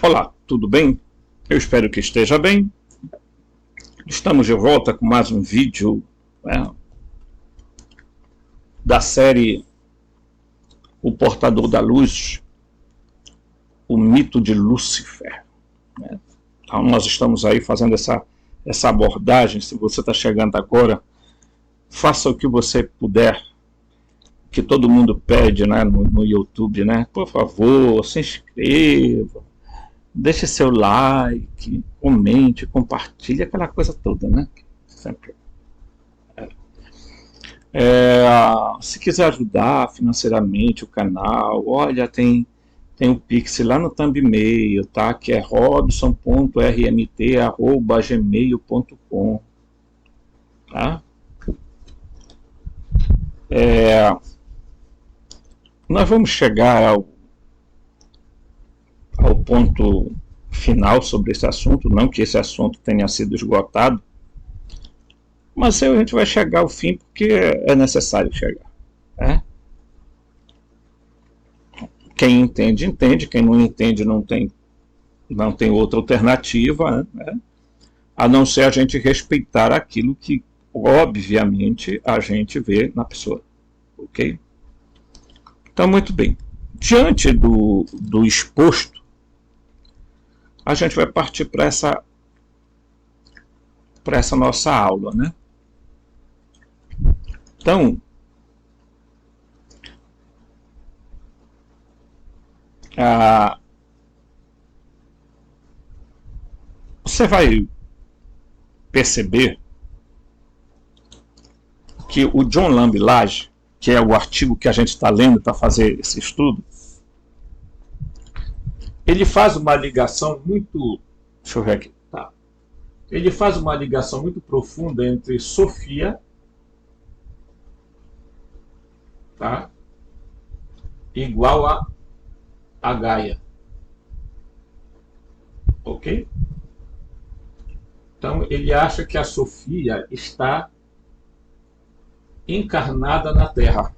Olá, tudo bem? Eu espero que esteja bem. Estamos de volta com mais um vídeo, né, da série O Portador da Luz, o mito de Lúcifer, né? Então nós estamos aí fazendo essa abordagem. Se você está chegando agora, faça o que você puder, que todo mundo pede, né, no YouTube, né? Por favor, se inscreva, deixe seu like, comente, compartilhe, aquela coisa toda, né? Sempre. Se quiser ajudar financeiramente o canal, olha, tem o Pix lá no Thumbmail, tá? Que é robson.rmt@gmail.com, tá? Nós vamos chegar ao ponto final sobre esse assunto, não que esse assunto tenha sido esgotado, mas a gente vai chegar ao fim porque é necessário chegar, né? Quem entende, entende. Quem não entende, não tem outra alternativa, né? A não ser a gente respeitar aquilo que, obviamente, a gente vê na pessoa, ok? Então, muito bem. Diante do exposto, a gente vai partir para essa nossa aula, né? Então, você vai perceber que o John Lambilage, que é o artigo que a gente está lendo para fazer esse estudo, ele faz uma ligação muito... Deixa eu ver aqui. Tá. Ele faz uma ligação muito profunda entre Sofia, tá, igual a Gaia. Ok? Então, ele acha que a Sofia está encarnada na Terra.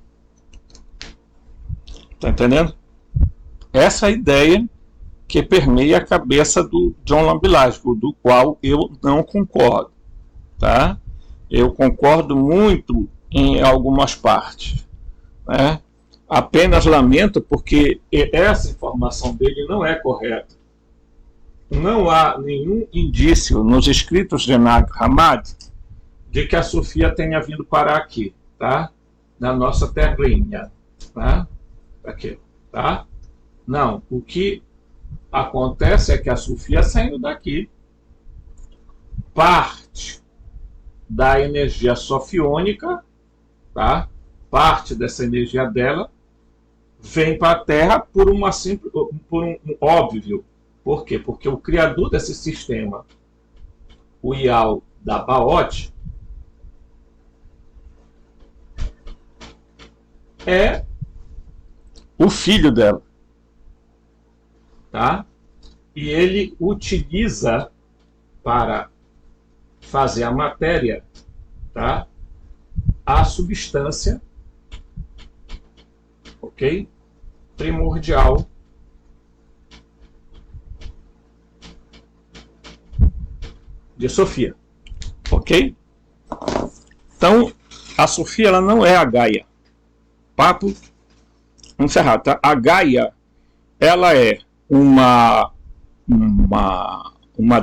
Tá entendendo? Essa é a ideia que permeia a cabeça do John Lambilage, do qual eu não concordo, tá? Eu concordo muito em algumas partes, né? Apenas lamento porque essa informação dele não é correta. Não há nenhum indício nos escritos de Nag Hammadi de que a Sofia tenha vindo parar aqui, tá? Na nossa terrinha, tá? Aqui, tá? Não, o que acontece é que a Sofia saindo daqui, parte da energia sofiônica, tá? Parte dessa energia dela vem para a Terra por um óbvio. Por quê? Porque o criador desse sistema, o Ial da Baote, é o filho dela, tá? E ele utiliza para fazer a matéria, tá, a substância, ok, primordial de Sofia, ok? Então, a Sofia, ela não é a Gaia. Papo encerrado, tá? A Gaia, ela é uma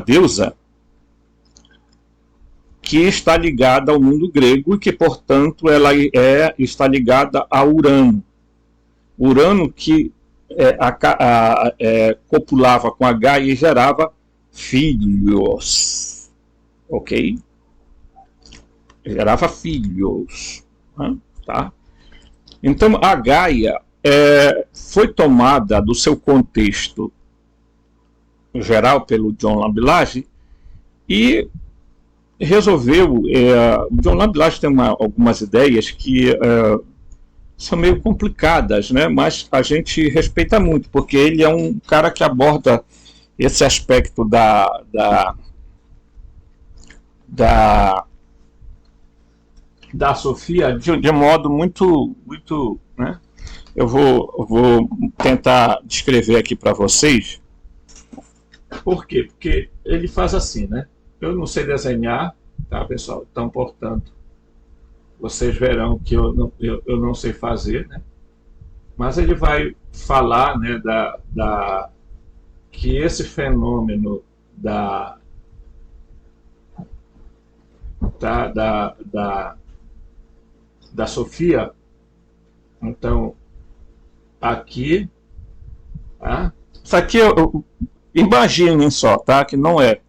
deusa que está ligada ao mundo grego e que, portanto, ela está ligada a Urano. Urano que copulava com a Gaia e gerava filhos, ok? Gerava filhos, né? Tá? Então, a Gaia foi tomada do seu contexto geral pelo John Lambilage e resolveu... o John Lambilage tem algumas ideias que são meio complicadas, né? Mas a gente respeita muito, porque ele é um cara que aborda esse aspecto da Sofia de modo muito, né? Eu vou tentar descrever aqui para vocês Por quê? Porque ele faz assim, né? Eu não sei desenhar, tá, pessoal? Então, portanto, vocês verão que eu não sei fazer, né? Mas ele vai falar, né, que esse fenômeno tá, da Sofia, então, aqui, tá? Isso aqui, imaginem só, tá? Que não é.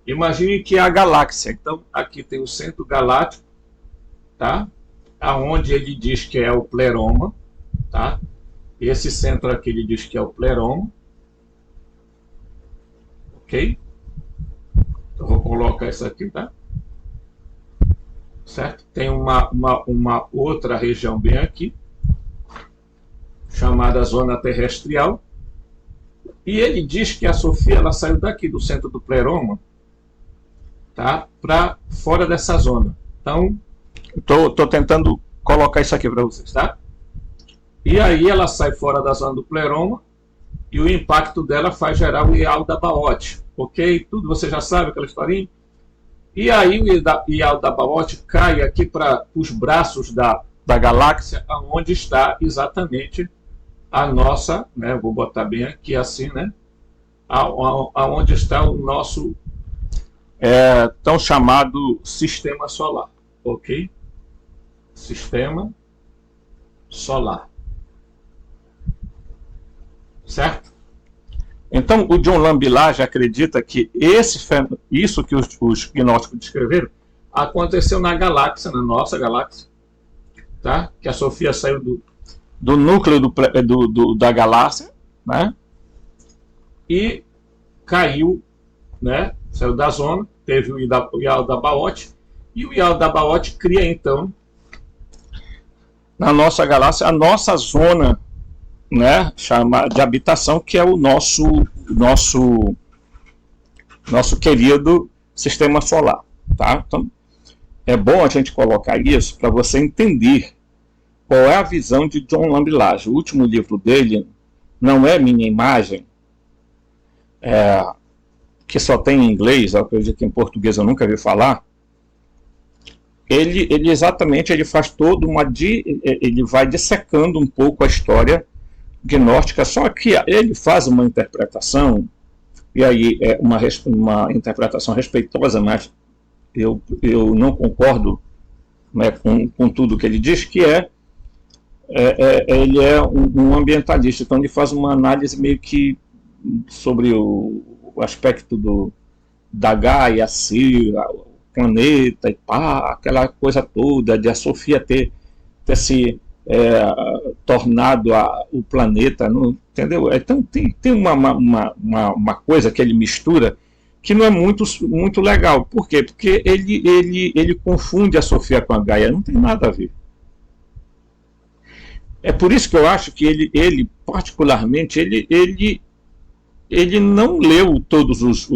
Imagine que é a galáxia. Então, aqui tem o centro galáctico, tá? Aonde ele diz que é o pleroma, tá? Esse centro aqui ele diz que é o pleroma, ok? Então, vou colocar isso aqui, tá? Certo? Tem uma outra região bem aqui, chamada zona terrestrial, e ele diz que a Sofia ela saiu daqui do centro do pleroma, tá, para fora dessa zona. Então, estou tentando colocar isso aqui para vocês, tá? E aí ela sai fora da zona do pleroma e o impacto dela faz gerar o Yaldabaoth, ok? Tudo você já sabe, aquela historinha. E aí o Yaldabaoth cai aqui para os braços da galáxia, onde está exatamente a nossa, né? Vou botar bem aqui assim, né? Aonde está o nosso tão chamado sistema solar, ok? Sistema solar, certo? Então o John Lambilage acredita que isso que os gnósticos descreveram aconteceu na galáxia, na nossa galáxia, tá? Que a Sofia saiu do núcleo da galáxia, né? E caiu, né? Saiu da zona, teve o Yaldabaoth, e o Yaldabaoth cria então na nossa galáxia a nossa zona, né, chama de habitação, que é o nosso querido sistema solar, tá? Então é bom a gente colocar isso para você entender qual é a visão de John Lambilage. O último livro dele não é Minha Imagem, que só tem em inglês, eu acredito que em português eu nunca vi falar. Ele exatamente ele faz todo ele vai dissecando um pouco a história gnóstica, só que ele faz uma interpretação, e aí é uma interpretação respeitosa, mas eu não concordo, né, com tudo que ele diz, que ele é um ambientalista, então ele faz uma análise meio que sobre o aspecto da Gaia, o planeta e pá, aquela coisa toda de a Sofia ter se tornado o planeta, não, entendeu? Então tem uma coisa que ele mistura que não é muito legal. Por quê? Porque ele confunde a Sofia com a Gaia, não tem nada a ver. É por isso que eu acho que ele particularmente, ele não leu todos os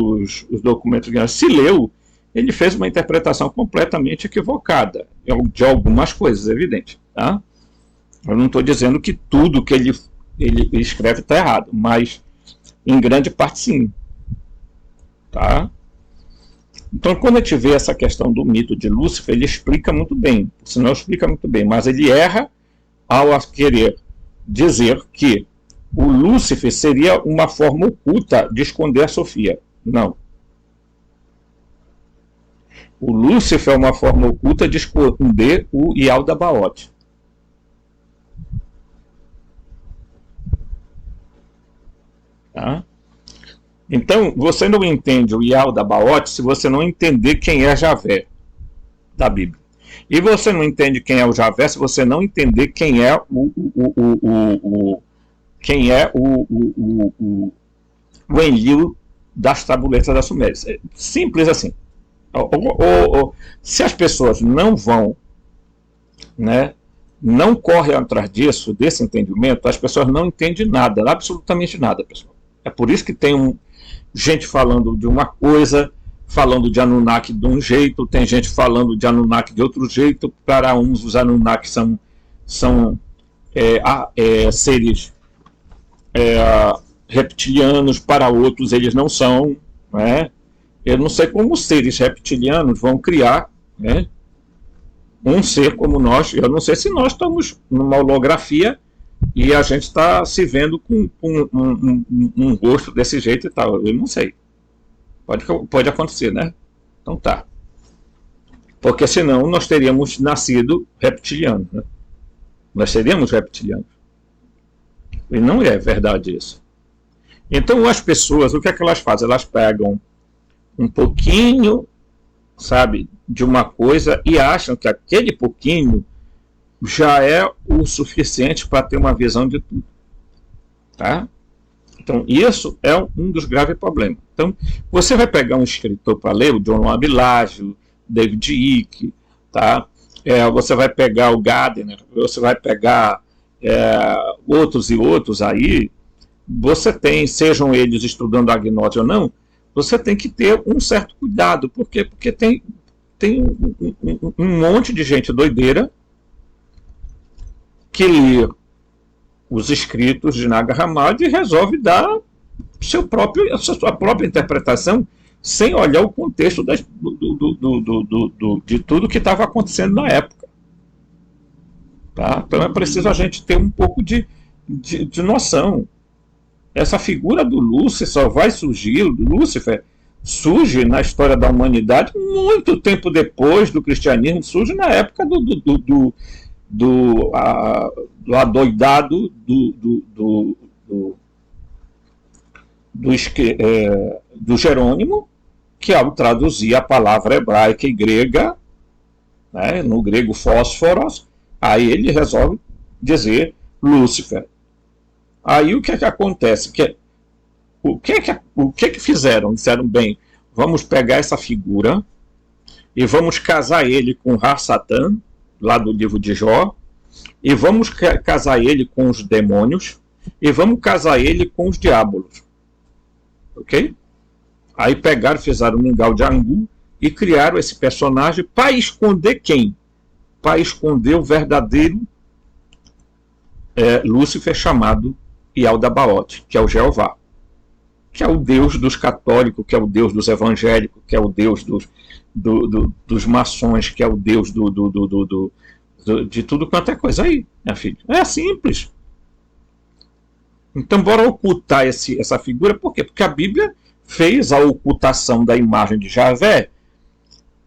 documentos. Se leu, ele fez uma interpretação completamente equivocada de algumas coisas, é evidente. Tá? Eu não estou dizendo que tudo que ele escreve está errado, mas em grande parte sim. Tá? Então, quando a gente vê essa questão do mito de Lúcifer, ele explica muito bem, senão explica muito bem, mas ele erra ao querer dizer que o Lúcifer seria uma forma oculta de esconder a Sofia. Não. O Lúcifer é uma forma oculta de esconder o Yaldabaoth. Tá? Então, você não entende o Yaldabaoth se você não entender quem é Javé da Bíblia. E você não entende quem é o Javé se você não entender quem é o Enlil das tabuletas da Suméria. Simples assim. Se as pessoas não vão, né, não correm atrás desse entendimento, as pessoas não entendem nada, absolutamente nada, pessoal. É por isso que tem gente falando de uma coisa, falando de Anunnaki de um jeito, tem gente falando de Anunnaki de outro jeito. Para uns, os Anunnaki são seres reptilianos, para outros eles não são, né? Eu não sei como os seres reptilianos vão criar, né, um ser como nós. Eu não sei se nós estamos numa holografia e a gente está se vendo com um rosto desse jeito e tal. Eu não sei. Pode acontecer, né? Então tá. Porque senão nós teríamos nascido reptilianos, né? Nós seríamos reptilianos. E não é verdade isso. Então as pessoas, o que é que elas fazem? Elas pegam um pouquinho, sabe, de uma coisa e acham que aquele pouquinho já é o suficiente para ter uma visão de tudo. Tá? Então isso é um dos graves problemas. Então você vai pegar um escritor para ler, o John Lombilage, o David Icke, tá? Você vai pegar o Gardner, você vai pegar outros e outros aí. Você tem, sejam eles estudando a gnose ou não, você tem que ter um certo cuidado. Por quê? Porque tem um monte de gente doideira que lê os escritos de Nag Hammadi e resolve dar a sua própria interpretação sem olhar o contexto de tudo que estava acontecendo na época. Tá? Então é preciso a gente ter um pouco de noção. Essa figura do Lúcifer só vai surgir, Lúcifer surge na história da humanidade muito tempo depois do cristianismo, surge na época do adoidado do Jerônimo, que ao traduzir a palavra hebraica e grega, né, no grego fósforos, aí ele resolve dizer Lúcifer. Aí o que é que acontece? O que fizeram? Disseram, bem, vamos pegar essa figura e vamos casar ele com Ra-Satã, lá do livro de Jó, e vamos casar ele com os demônios, e vamos casar ele com os diabolos. Ok? Aí pegaram, fizeram um mingau de angu e criaram esse personagem para esconder quem? Para esconder o verdadeiro Lúcifer, chamado Yaldabaoth, que é o Jeová, que é o Deus dos católicos, que é o Deus dos evangélicos, que é o Deus dos maçons, que é o Deus de tudo quanto é coisa aí, minha filha. É simples. Então, bora ocultar essa figura. Por quê? Porque a Bíblia fez a ocultação da imagem de Javé,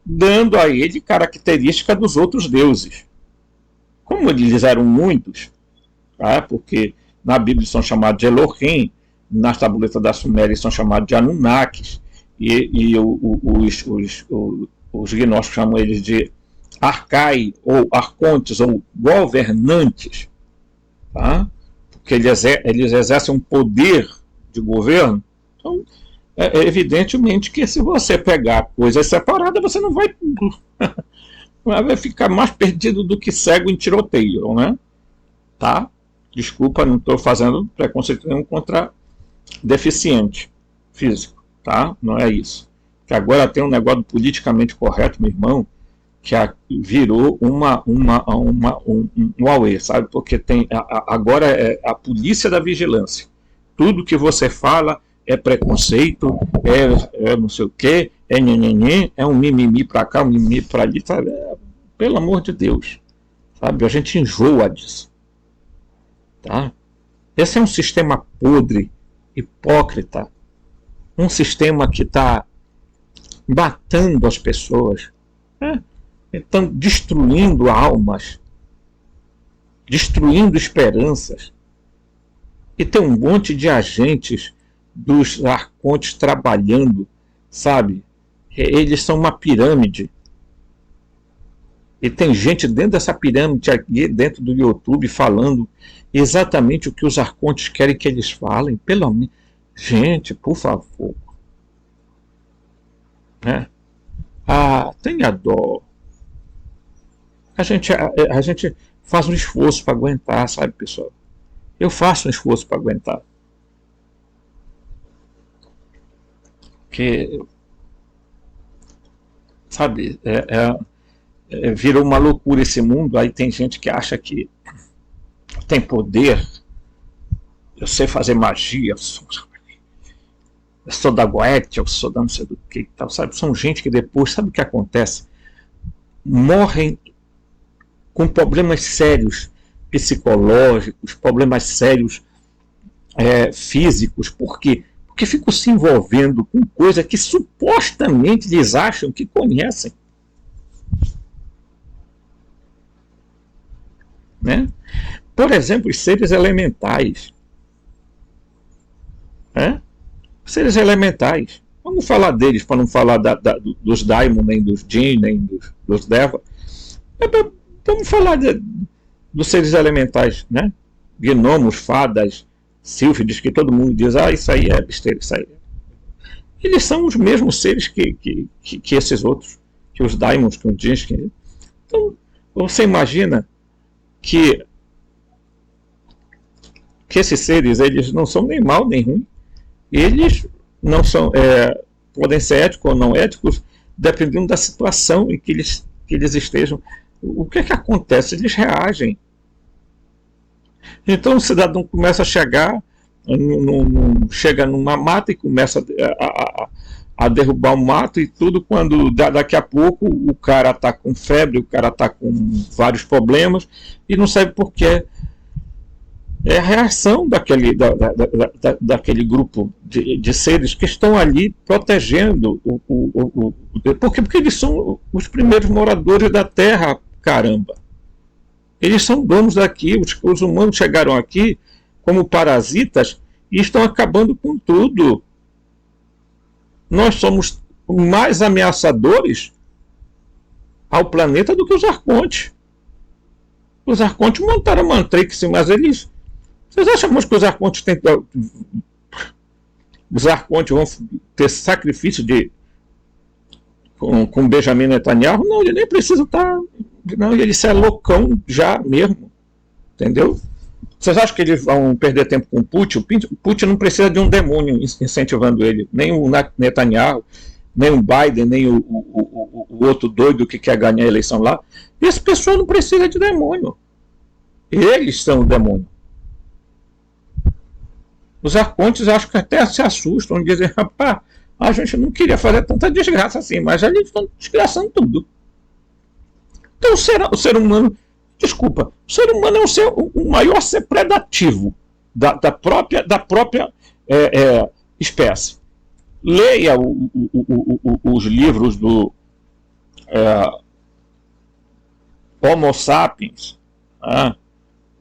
dando a ele característica dos outros deuses. Como eles eram muitos, tá? Porque na Bíblia são chamados de Elohim, nas tabuletas da Suméria são chamados de Anunnakis, e os gnósticos chamam eles de Arcai, ou Arcontes, ou governantes, tá? Porque eles exercem um poder de governo. Então, evidentemente que se você pegar coisas separadas, você não vai ficar mais perdido do que cego em tiroteio, né? Tá? Desculpa, não estou fazendo preconceito nenhum contra deficiente físico, tá? Não é isso. Que agora tem um negócio politicamente correto, meu irmão, que virou um Huawei, sabe? Porque tem agora é a polícia da vigilância. Tudo que você fala é preconceito, é não sei o quê, é nhenhenhen, é um mimimi para cá, um mimimi para ali, sabe? Pelo amor de Deus, sabe? A gente enjoa disso. Tá? Esse é um sistema podre, hipócrita, um sistema que está matando as pessoas, então destruindo almas, destruindo esperanças, e tem um monte de agentes dos arcontes trabalhando, sabe? Eles são uma pirâmide. E tem gente dentro dessa pirâmide aqui, dentro do YouTube, falando exatamente o que os arcontes querem que eles falem. Pelo menos, gente, por favor. Né? Tenha dó. A gente faz um esforço para aguentar, sabe, pessoal? Eu faço um esforço para aguentar. Porque, sabe, virou uma loucura esse mundo. Aí tem gente que acha que tem poder eu sei fazer magia, eu sou da Goethe, eu sou da não sei do que, tal, sabe? São gente que depois, sabe o que acontece? Morrem com problemas sérios psicológicos, problemas sérios físicos, por quê? Porque ficam se envolvendo com coisa que supostamente eles acham que conhecem. Né? Por exemplo, os seres elementais. Né? Seres elementais. Vamos falar deles, para não falar dos Daimon, nem dos Jin, nem dos Deva. Vamos falar dos seres elementais, né? Gnomos, fadas, sílfides, que todo mundo diz, isso aí é besteira, isso aí. Eles são os mesmos seres que esses outros, que os Daimons, que os Jins. Então, você imagina que esses seres, eles não são nem mal nem ruim, eles não são, podem ser éticos ou não éticos, dependendo da situação em que eles estejam. O que acontece? Eles reagem. Então o cidadão começa a chegar, chega numa mata e começa a derrubar o mato e tudo, quando daqui a pouco o cara está com febre, o cara está com vários problemas e não sabe por quê. É a reação daquele grupo de seres que estão ali protegendo porque eles são os primeiros moradores da Terra, caramba. Eles são donos daqui, os humanos chegaram aqui como parasitas e estão acabando com tudo. Nós somos mais ameaçadores ao planeta do que os Arcontes. Os Arcontes montaram a Matrix, mas eles... Vocês acham que os Arcontes têm... Os Arcontes vão ter sacrifício com Benjamin Netanyahu? Não, ele nem precisa estar... Não, ele é loucão já mesmo. Entendeu? Vocês acham que eles vão perder tempo com o Putin? O Putin não precisa de um demônio incentivando ele. Nem o Netanyahu, nem o Biden, nem o outro doido que quer ganhar a eleição lá. E esse pessoal não precisa de demônio. Eles são o demônio. Os Arcontes acho que até se assustam, dizem, rapaz, a gente não queria fazer tanta desgraça assim, mas eles estão desgraçando tudo. Então o ser humano, desculpa, o ser humano é o maior ser predativo da própria espécie. Leia os livros do Homo sapiens,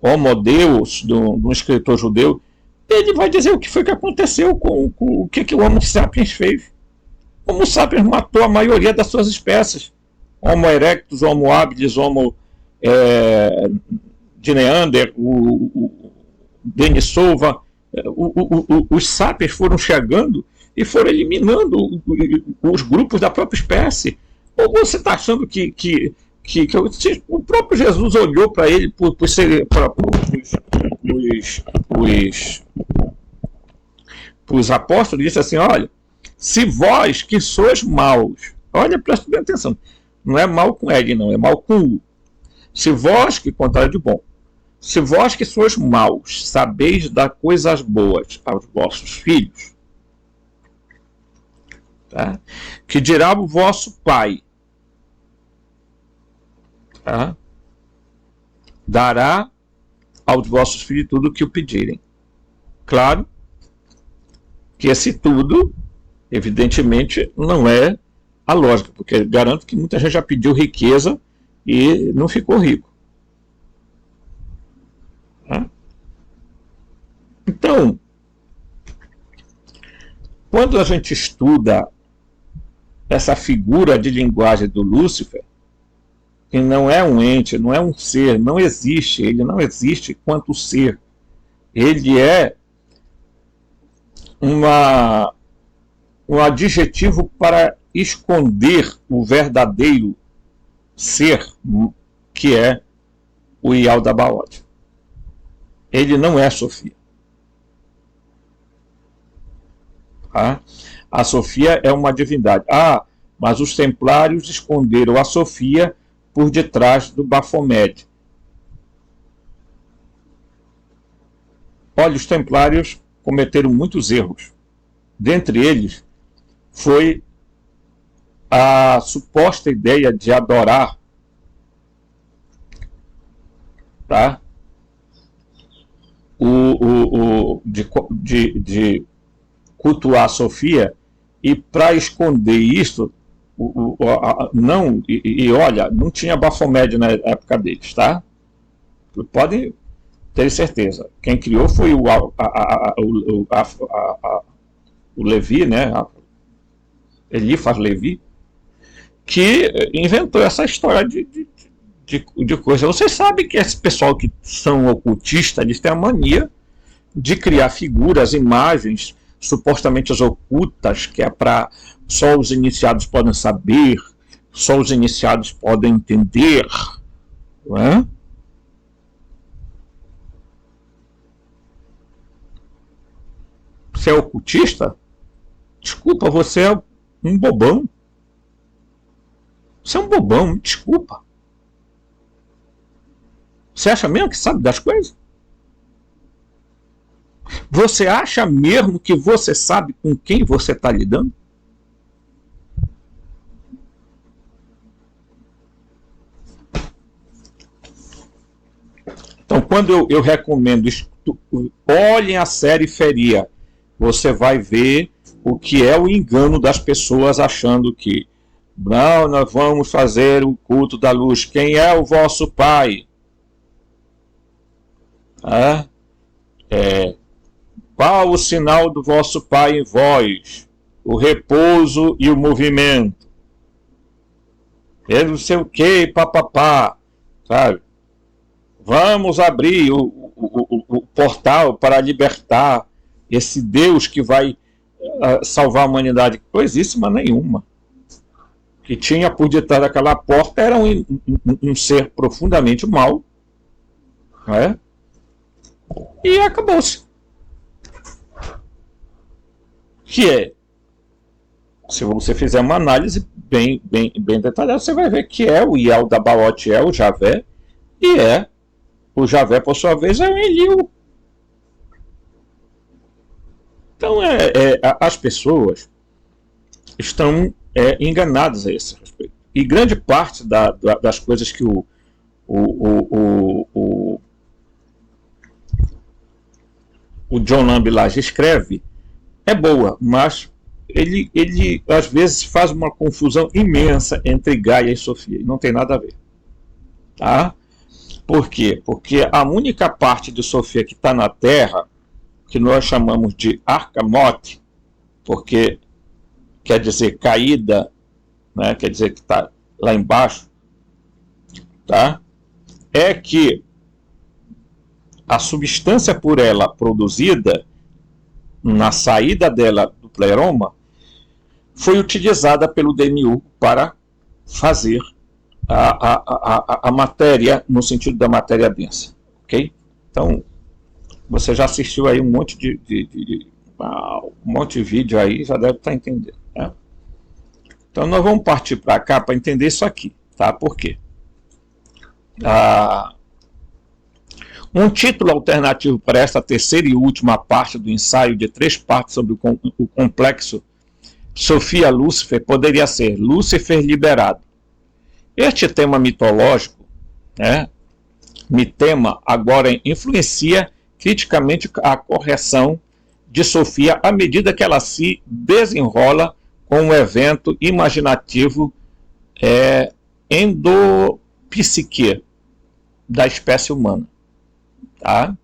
Homo Deus, do escritor judeu. Ele vai dizer o que foi que aconteceu com o que o Homo sapiens fez. O Homo sapiens matou a maioria das suas espécies. Homo erectus, Homo habilis, Homo de Neander, o Denisova. Os sapiens foram chegando e foram eliminando os grupos da própria espécie. Ou você está achando que o próprio Jesus olhou para ele, os apóstolos, e disse assim, olha, se vós que sois maus, olha, presta bem atenção, não é mal com L não, é mal com U. Se vós, que contrário de bom, se vós que sois maus, sabeis dar coisas boas aos vossos filhos, tá? Que dirá o vosso pai, tá? Dará aos vossos filhos tudo o que o pedirem. Claro que esse tudo, evidentemente, não é a lógica, porque garanto que muita gente já pediu riqueza e não ficou rico. Tá? Então, quando a gente estuda essa figura de linguagem do Lúcifer, que não é um ente, não é um ser, não existe, ele não existe quanto ser. Ele é um adjetivo para esconder o verdadeiro ser, que é o Yaldabaoth. Ele não é Sofia. Tá? A Sofia é uma divindade. Mas os templários esconderam a Sofia por detrás do Baphomet. Olha, os templários cometeram muitos erros. Dentre eles, foi a suposta ideia de adorar, tá? De cultuar a Sofia, e para esconder isso, olha, não tinha Baphomet na época deles, tá? Pode ter certeza. Quem criou foi o Levi, né? Elifas Levi, que inventou essa história de coisa. Vocês sabem que esse pessoal que são ocultistas, eles têm a mania de criar figuras, imagens supostamente ocultas, que é para só os iniciados podem saber, só os iniciados podem entender, não é? Você é ocultista? Desculpa, você é um bobão. Você é um bobão, me desculpa. Você acha mesmo que sabe das coisas? Você acha mesmo que você sabe com quem você está lidando? Então, quando eu recomendo, olhem a série Feria, você vai ver o que é o engano das pessoas achando que não, nós vamos fazer o culto da luz. Quem é o vosso pai? Qual o sinal do vosso pai em vós? O repouso e o movimento. Eu não sei o que, papapá, sabe? Vamos abrir o portal para libertar esse Deus que vai salvar a humanidade. Coisíssima nenhuma. Que tinha por detrás daquela porta era um ser profundamente mau, né? E acabou-se. Que é, se você fizer uma análise bem detalhada, você vai ver que é o Iel da Baote, é o Javé, e o Javé, por sua vez, é o Enlil. Então, as pessoas estão enganadas a esse respeito. E grande parte das coisas que o John Lambilage escreve é boa, mas ele às vezes faz uma confusão imensa entre Gaia e Sofia, e não tem nada a ver. Tá? Por quê? Porque a única parte de Sofia que está na Terra, que nós chamamos de Arcamote, porque quer dizer caída, né? Quer dizer que está lá embaixo, tá? É que a substância por ela produzida na saída dela do pleroma foi utilizada pelo DMU para fazer a matéria no sentido da matéria densa, ok? Então você já assistiu aí um monte de vídeo aí, já deve estar entendendo, né? Então nós vamos partir para cá para entender isso aqui, tá? Por quê? Um título alternativo para esta terceira e última parte do ensaio de 3 partes sobre o complexo Sofia Lúcifer poderia ser Lúcifer liberado. Este tema mitológico, né, mitema, agora influencia criticamente a correção de Sofia à medida que ela se desenrola com um evento imaginativo endopsique da espécie humana. Tá?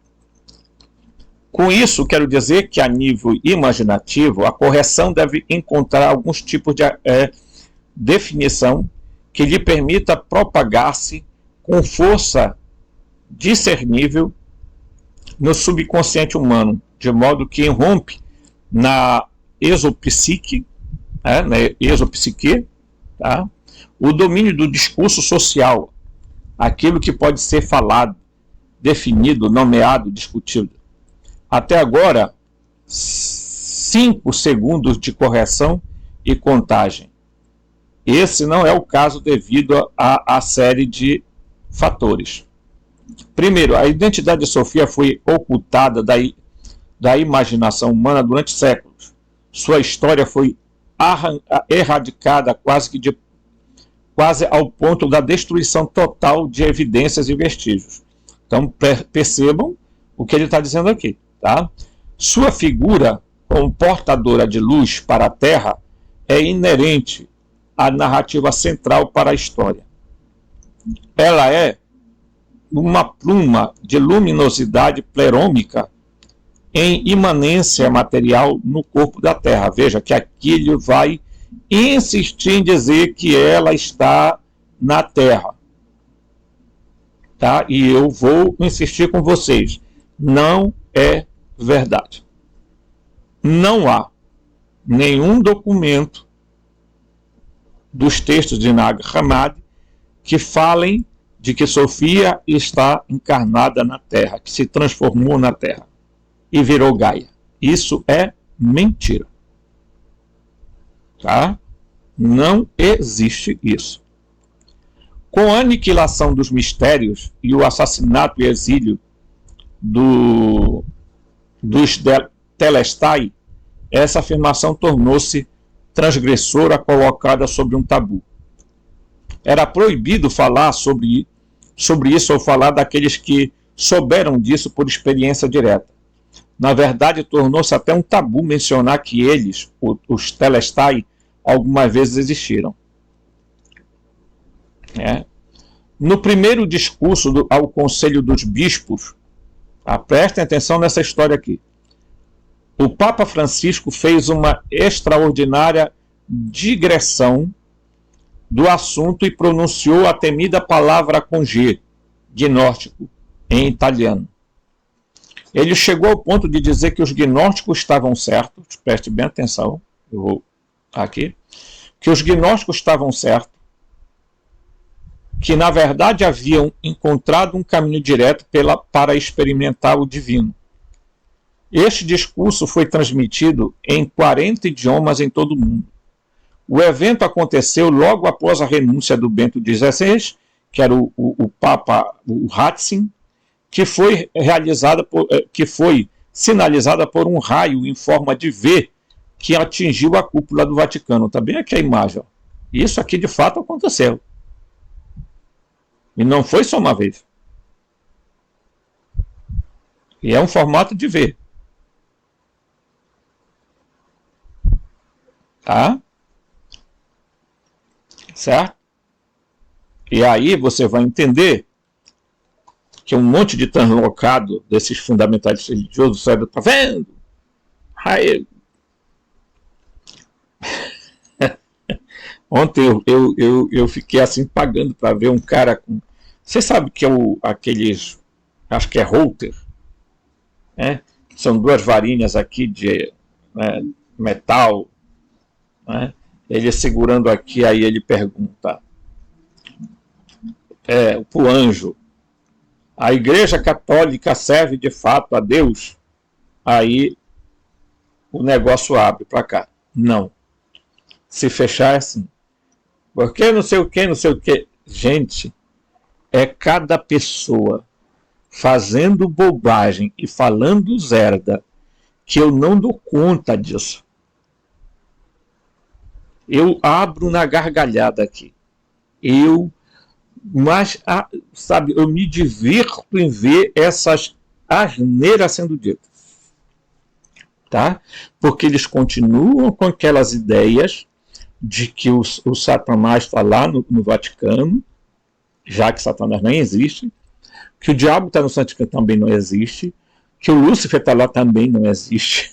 Com isso, quero dizer que a nível imaginativo, a correção deve encontrar alguns tipos de definição que lhe permita propagar-se com força discernível no subconsciente humano, de modo que irrompe na exopsique, tá? O domínio do discurso social, aquilo que pode ser falado, definido, nomeado, discutido. Até agora, 5 segundos de correção e contagem. Esse não é o caso devido à série de fatores. Primeiro, a identidade de Sofia foi ocultada da imaginação humana durante séculos. Sua história foi erradicada quase ao ponto da destruição total de evidências e vestígios. Então percebam o que ele está dizendo aqui. Tá? Sua figura como portadora de luz para a Terra é inerente à narrativa central para a história. Ela é uma pluma de luminosidade plerômica em imanência material no corpo da Terra. Veja que aqui ele vai insistir em dizer que ela está na Terra. Tá? E eu vou insistir com vocês. Não é verdade. Não há nenhum documento dos textos de Nag Hammadi que falem de que Sofia está encarnada na Terra, que se transformou na Terra e virou Gaia. Isso é mentira. Tá? Não existe isso. Com a aniquilação dos mistérios e o assassinato e exílio dos Telestai, essa afirmação tornou-se transgressora, colocada sobre um tabu. Era proibido falar sobre isso ou falar daqueles que souberam disso por experiência direta. Na verdade, tornou-se até um tabu mencionar que eles, os Telestai, algumas vezes existiram. No primeiro discurso ao Conselho dos Bispos, prestem atenção nessa história aqui, o Papa Francisco fez uma extraordinária digressão do assunto e pronunciou a temida palavra com G, gnóstico, em italiano. Ele chegou ao ponto de dizer que os gnósticos estavam certos, preste bem atenção, eu vou aqui, que os gnósticos estavam certos, que na verdade haviam encontrado um caminho direto para experimentar o divino. Este discurso foi transmitido em 40 idiomas em todo o mundo. O evento aconteceu logo após a renúncia do Bento XVI, que era o Papa Ratzinger, que foi sinalizada por um raio em forma de V que atingiu a cúpula do Vaticano. Está bem aqui a imagem. Ó. Isso aqui de fato aconteceu. E não foi só uma vez. E é um formato de V. Tá? Certo? E aí você vai entender que um monte de translocado desses fundamentalistas religiosos sai do... Tá vendo? Aí... Ontem eu fiquei assim pagando para ver um cara com... Você sabe que é aqueles... Acho que é Holter. Né? São duas varinhas aqui de metal. Né? Ele segurando aqui, aí ele pergunta para o anjo: a Igreja Católica serve de fato a Deus? Aí o negócio abre para cá. Não. Se fechar é assim. Porque não sei o que, não sei o que. Gente, é cada pessoa fazendo bobagem e falando zerda que eu não dou conta disso. Eu abro na gargalhada aqui. Sabe, eu me divirto em ver essas asneiras sendo ditas. Tá? Porque eles continuam com aquelas ideias de que o Satanás está lá no Vaticano, já que Satanás nem existe, que o diabo está no Vaticano também não existe, que o Lúcifer está lá também não existe.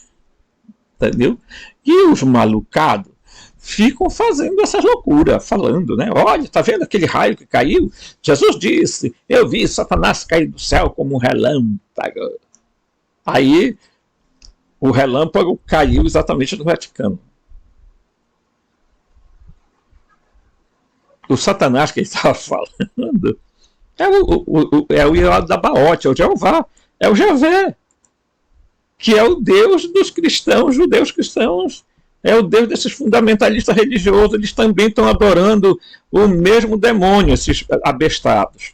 Entendeu? E os malucados ficam fazendo essas loucuras, falando, né? Olha, tá vendo aquele raio que caiu? Jesus disse, eu vi Satanás cair do céu como um relâmpago. Aí, o relâmpago caiu exatamente no Vaticano. O Satanás que ele estava falando é o Irado da Baote, é o Jeová, é o Javé, que é o Deus dos cristãos, judeus cristãos. É o Deus desses fundamentalistas religiosos. Eles também estão adorando o mesmo demônio, esses abestados.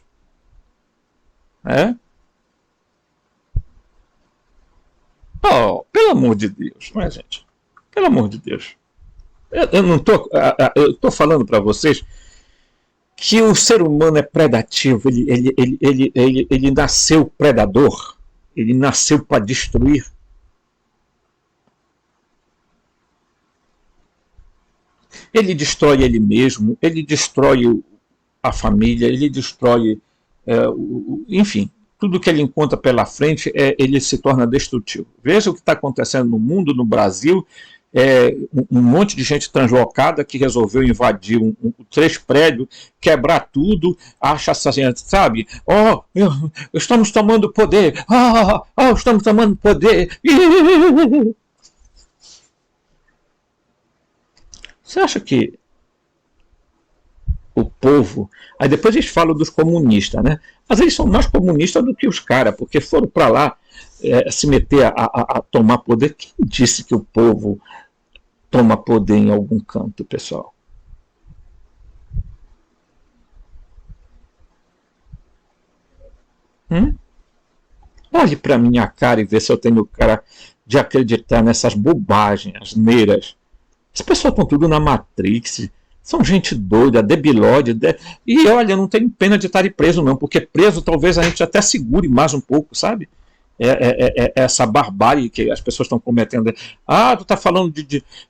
Oh, pelo amor de Deus, não é, gente? Pelo amor de Deus. Eu não tô, eu tô falando para vocês que o ser humano é predativo, ele nasceu predador, ele nasceu para destruir. Ele destrói ele mesmo, ele destrói a família, ele destrói, enfim, tudo que ele encontra pela frente, ele se torna destrutivo. Veja o que está acontecendo no mundo, no Brasil, um monte de gente translocada que resolveu invadir 3 prédios, quebrar tudo, acha essa gente, sabe? Estamos tomando poder, estamos tomando poder. Você acha que o povo... Aí depois eles falam dos comunistas, né? Mas eles são mais comunistas do que os caras, porque foram para lá se meter a tomar poder. Quem disse que o povo toma poder em algum canto, pessoal? Olhe para minha cara e vê se eu tenho cara de acreditar nessas bobagens, asneiras. As pessoas estão tudo na Matrix. São gente doida, debilóide. E olha, eu não tenho pena de estar preso, não, porque preso talvez a gente até segure mais um pouco, sabe? Essa barbárie que as pessoas estão cometendo. Tu está falando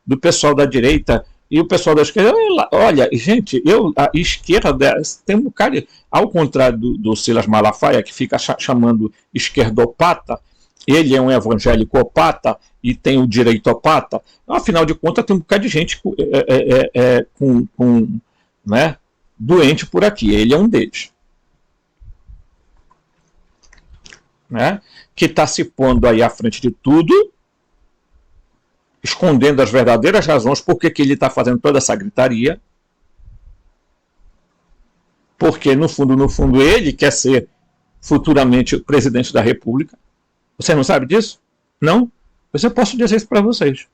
do pessoal da direita e o pessoal da esquerda. Olha, gente, a esquerda tem um bocado. Ao contrário do Silas Malafaia, que fica chamando esquerdopata, ele é um evangélico-opata e tem o direitopata. Afinal de contas, tem um bocado de gente né, doente por aqui. Ele é um deles. Né, que está se pondo aí à frente de tudo, escondendo as verdadeiras razões por que ele está fazendo toda essa gritaria. Porque, no fundo, ele quer ser futuramente o presidente da República. Você não sabe disso? Não? Pois eu posso dizer isso para vocês.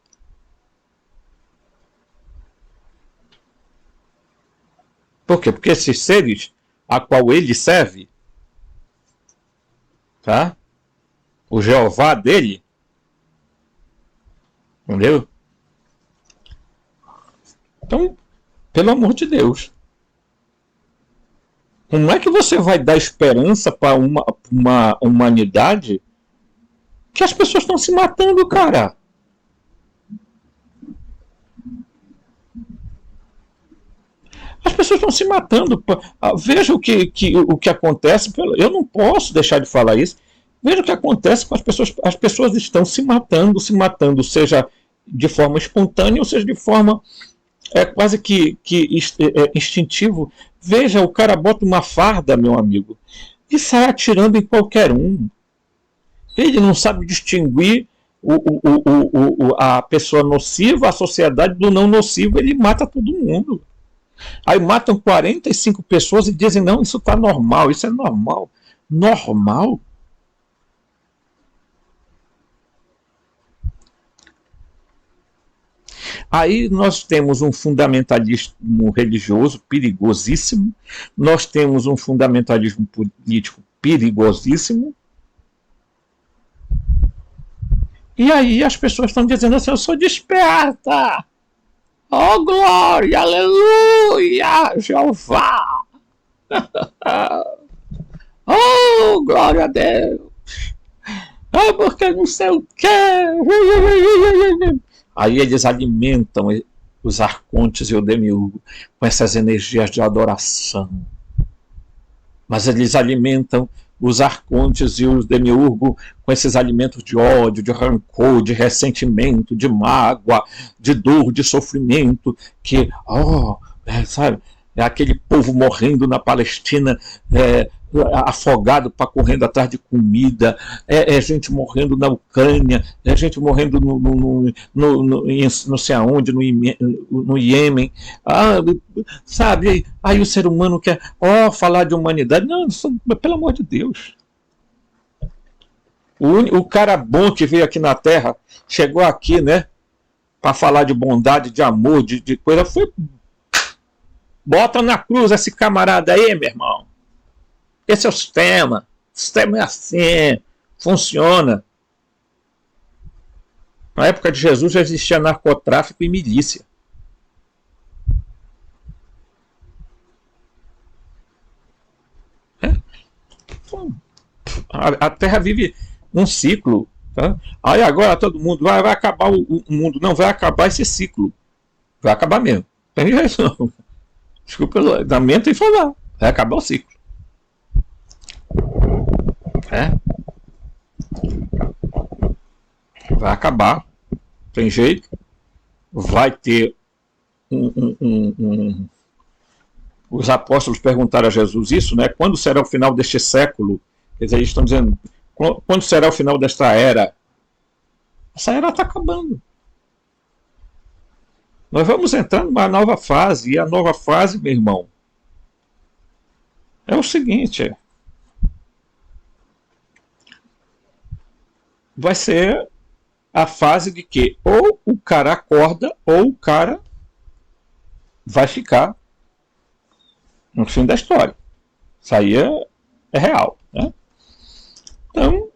Por quê? Porque esses seres a qual ele serve, tá? O Jeová dele, entendeu? Então, pelo amor de Deus, como é que você vai dar esperança para uma humanidade que as pessoas estão se matando, cara? As pessoas estão se matando. Veja o que acontece. Eu não posso deixar de falar isso. Veja o que acontece com as pessoas. As pessoas estão se matando, seja de forma espontânea, ou seja de forma quase que instintivo. Veja, o cara bota uma farda, meu amigo, e sai atirando em qualquer um. Ele não sabe distinguir a pessoa nociva, a sociedade do não nocivo, ele mata todo mundo. Aí matam 45 pessoas e dizem, não, isso está normal, isso é normal. Normal? Aí nós temos um fundamentalismo religioso perigosíssimo, nós temos um fundamentalismo político perigosíssimo, e aí as pessoas estão dizendo assim, eu sou desperta! Oh, glória, aleluia, Jeová! Oh, glória a Deus! Porque não sei o quê! Aí eles alimentam os arcontes e o demiurgo com essas energias de adoração. Mas eles alimentam os arcontes e os demiurgo com esses alimentos de ódio, de rancor, de ressentimento, de mágoa, de dor, de sofrimento, que, sabe, é aquele povo morrendo na Palestina, afogado para correndo atrás de comida, gente morrendo na Ucrânia, gente morrendo não sei aonde, no Iêmen, sabe? Aí o ser humano quer falar de humanidade. Não, pelo amor de Deus. O cara bom que veio aqui na Terra, chegou aqui, né, para falar de bondade, de amor, de coisa, foi... Bota na cruz esse camarada aí, meu irmão. Esse é o sistema. O sistema é assim, funciona. Na época de Jesus já existia narcotráfico e milícia. É? A Terra vive um ciclo. Tá? Aí agora todo mundo vai acabar o mundo. Não, vai acabar esse ciclo. Vai acabar mesmo. Tem jeito não. Desculpa, lamento em falar. Vai acabar o ciclo. É? Vai acabar. Tem jeito. Vai ter os apóstolos perguntaram a Jesus isso, né? Quando será o final deste século? Quer dizer, eles estão dizendo, quando será o final desta era? Essa era está acabando. Nós vamos entrar numa nova fase, e a nova fase, meu irmão, é o seguinte: vai ser a fase de que ou o cara acorda ou o cara vai ficar no fim da história. Isso aí é real, né? Então,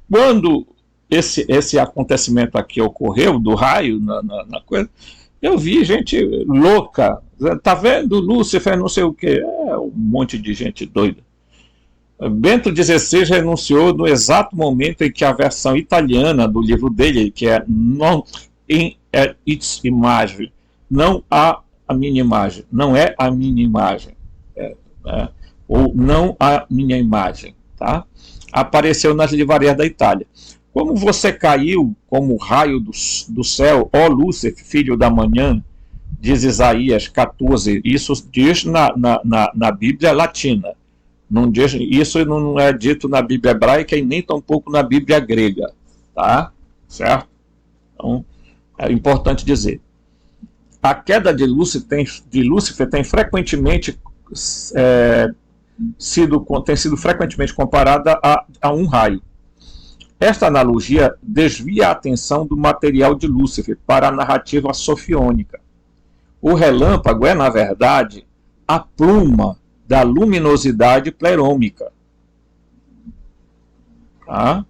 quando esse acontecimento aqui ocorreu, do raio na coisa, eu vi gente louca. Tá vendo Lúcifer, não sei o que, um monte de gente doida. Bento XVI renunciou no exato momento em que a versão italiana do livro dele, que é Non in its imagem, não há a minha imagem, não é a minha imagem, ou não a minha imagem, tá? Apareceu nas livrarias da Itália. Como você caiu como raio do céu, ó Lúcifer, filho da manhã, diz Isaías 14, isso diz na Bíblia latina. Não diz, isso não é dito na Bíblia hebraica e nem tampouco na Bíblia grega, tá? Certo? Então, é importante dizer. A queda de Lúcifer tem frequentemente tem sido frequentemente comparada a um raio. Esta analogia desvia a atenção do material de Lúcifer para a narrativa sofiônica. O relâmpago é, na verdade, a pluma da luminosidade plerômica, tá?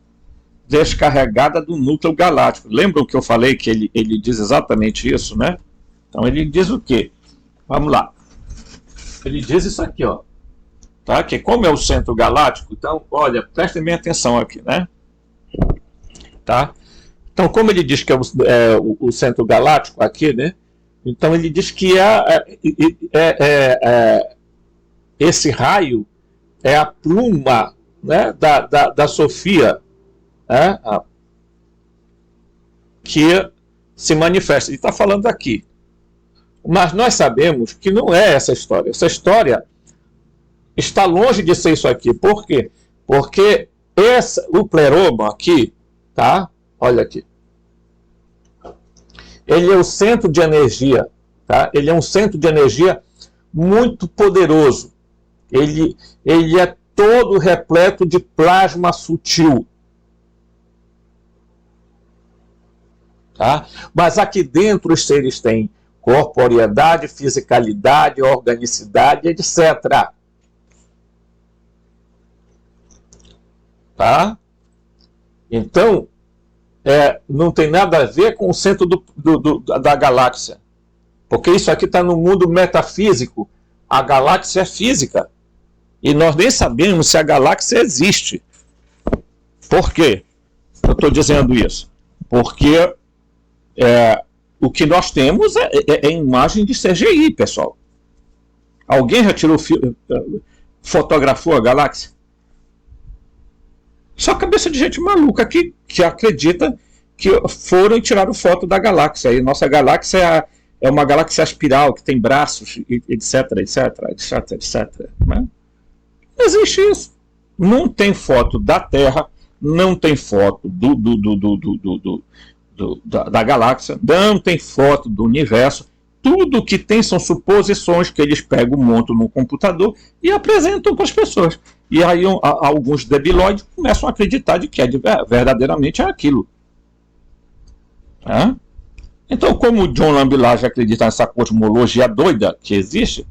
Descarregada do núcleo galáctico. Lembram que eu falei que ele diz exatamente isso, né? Então ele diz o quê? Vamos lá. Ele diz isso aqui, ó. Tá? Que como é o centro galáctico, então, olha, prestem bem atenção aqui, né? Tá? Então, como ele diz que é o centro galáctico aqui, né? Então ele diz que esse raio é a pluma, né, da Sofia, né, que se manifesta. Ele está falando aqui. Mas nós sabemos que não é essa história. Essa história está longe de ser isso aqui. Por quê? Porque o pleroma aqui, tá? Olha aqui. Ele é o centro de energia, tá? Ele é um centro de energia muito poderoso. Ele é todo repleto de plasma sutil. Tá? Mas aqui dentro os seres têm corporeidade, fisicalidade, organicidade, etc. Tá? Então, não tem nada a ver com o centro da galáxia. Porque isso aqui está no mundo metafísico. A galáxia é física. E nós nem sabemos se a galáxia existe. Por quê? Eu estou dizendo isso. Porque o que nós temos é imagem de CGI, pessoal. Alguém já fotografou a galáxia? Só cabeça de gente maluca que acredita que foram e tiraram foto da galáxia. E nossa galáxia é uma galáxia espiral que tem braços, etc, etc, etc, etc. Né? Não existe isso. Não tem foto da Terra, não tem foto da galáxia, não tem foto do universo. Tudo que tem são suposições que eles pegam, montam no computador e apresentam para as pessoas. E aí alguns debilóides começam a acreditar de que verdadeiramente é aquilo. Então, como o John Lambilage acredita nessa cosmologia doida que existe,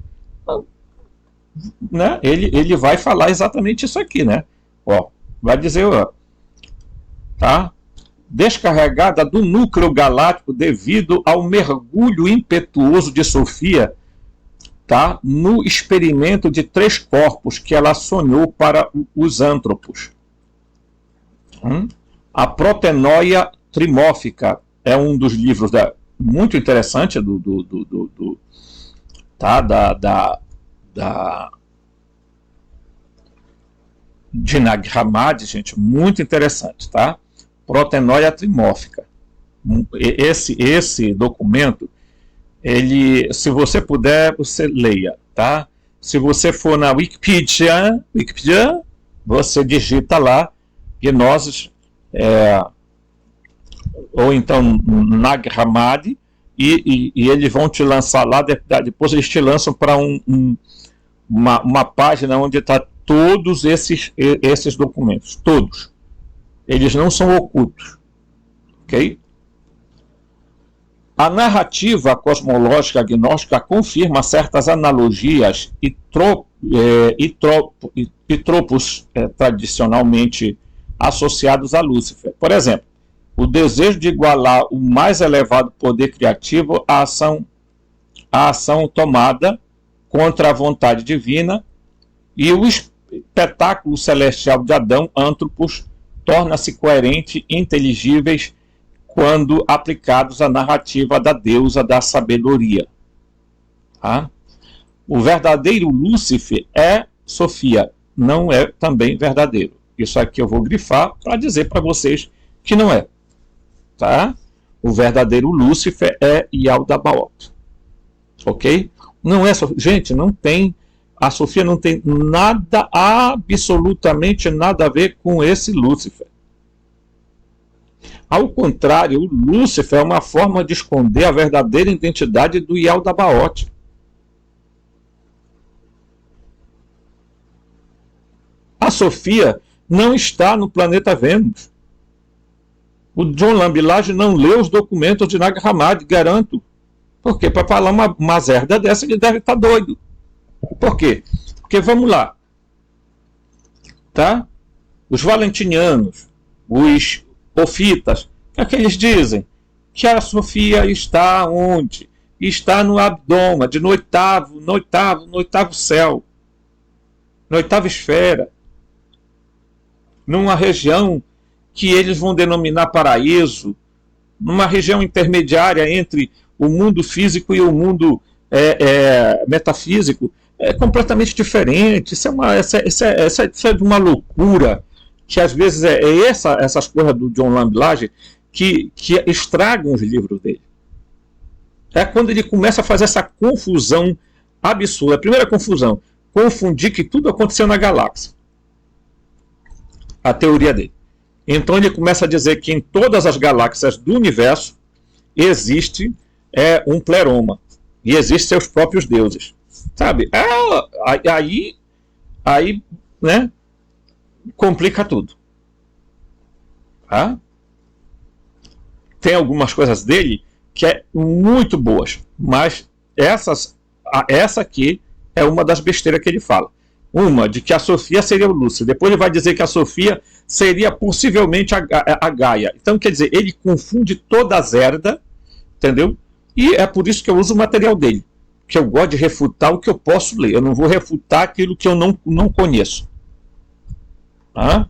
né, ele vai falar exatamente isso aqui, né? Ó, vai dizer, ó, tá? descarregada do núcleo galáctico devido ao mergulho impetuoso de Sofia, tá, no experimento de 3 corpos que ela sonhou para os antropos. A Protenóia Trimórfica é um dos livros muito interessante de Nag Hammadi, gente, muito interessante, tá? Protenóia Trimórfica. Esse documento, ele, se você puder, você leia, tá? Se você for na Wikipedia, você digita lá gnoses, ou então Nag Hammadi, e eles vão te lançar lá, depois eles te lançam para uma página onde está todos esses documentos, todos. Eles não são ocultos, ok? A narrativa cosmológica agnóstica confirma certas analogias e tropos tradicionalmente associados a Lúcifer. Por exemplo, o desejo de igualar o mais elevado poder criativo à ação tomada contra a vontade divina, e o espetáculo celestial de Adão, Antropos, torna-se coerente e inteligíveis quando aplicados à narrativa da deusa da sabedoria. Tá? O verdadeiro Lúcifer é Sofia, não é também verdadeiro. Isso aqui eu vou grifar para dizer para vocês que não é. Tá? O verdadeiro Lúcifer é Yaldabaoth. Ok? Não é, gente, não tem. A Sofia não tem nada, absolutamente nada a ver com esse Lúcifer. Ao contrário, o Lúcifer é uma forma de esconder a verdadeira identidade do Yaldabaoth. A Sofia não está no planeta Vênus. O John Lambilage não leu os documentos de Nag Hammadi, garanto. Porque para falar uma zerda dessa, ele deve estar doido. Por quê? Porque, vamos lá, tá? Os valentinianos, os ofitas, o que eles dizem? Que a Sofia está onde? Está no abdômen, no oitavo céu, na 8ª esfera, numa região que eles vão denominar paraíso, numa região intermediária entre o mundo físico e o mundo metafísico. É completamente diferente. Isso é de uma loucura, que às vezes essas coisas do John Lambilage que estragam os livros dele. É quando ele começa a fazer essa confusão absurda. A primeira confusão, confundir que tudo aconteceu na galáxia. A teoria dele. Então ele começa a dizer que em todas as galáxias do universo existe um pleroma. E existem seus próprios deuses. Sabe? Aí, né, complica tudo. Tá? Tem algumas coisas dele que é muito boas, mas essa aqui é uma das besteiras que ele fala. Uma, de que a Sofia seria o Lúcifer. Depois ele vai dizer que a Sofia seria possivelmente a Gaia. Então, quer dizer, ele confunde toda a zerda, entendeu? E é por isso que eu uso o material dele. Que eu gosto de refutar o que eu posso ler. Eu não vou refutar aquilo que eu não conheço. Tá?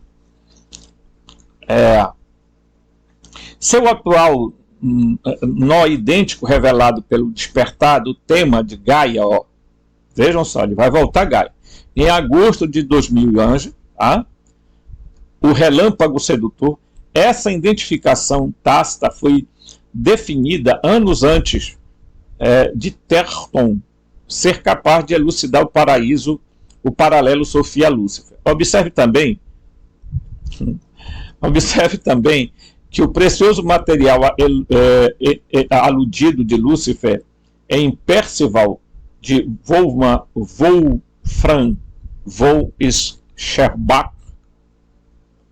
Seu atual nó idêntico revelado pelo despertar do tema de Gaia, ó, vejam só, ele vai voltar a Gaia. Em agosto de 2011, tá? O relâmpago sedutor, essa identificação tácita foi definida anos antes de Terton ser capaz de elucidar o paralelo Sofia-Lúcifer. Observe também que o precioso material aludido de Lúcifer em Percival de Wolfram von Scherbach,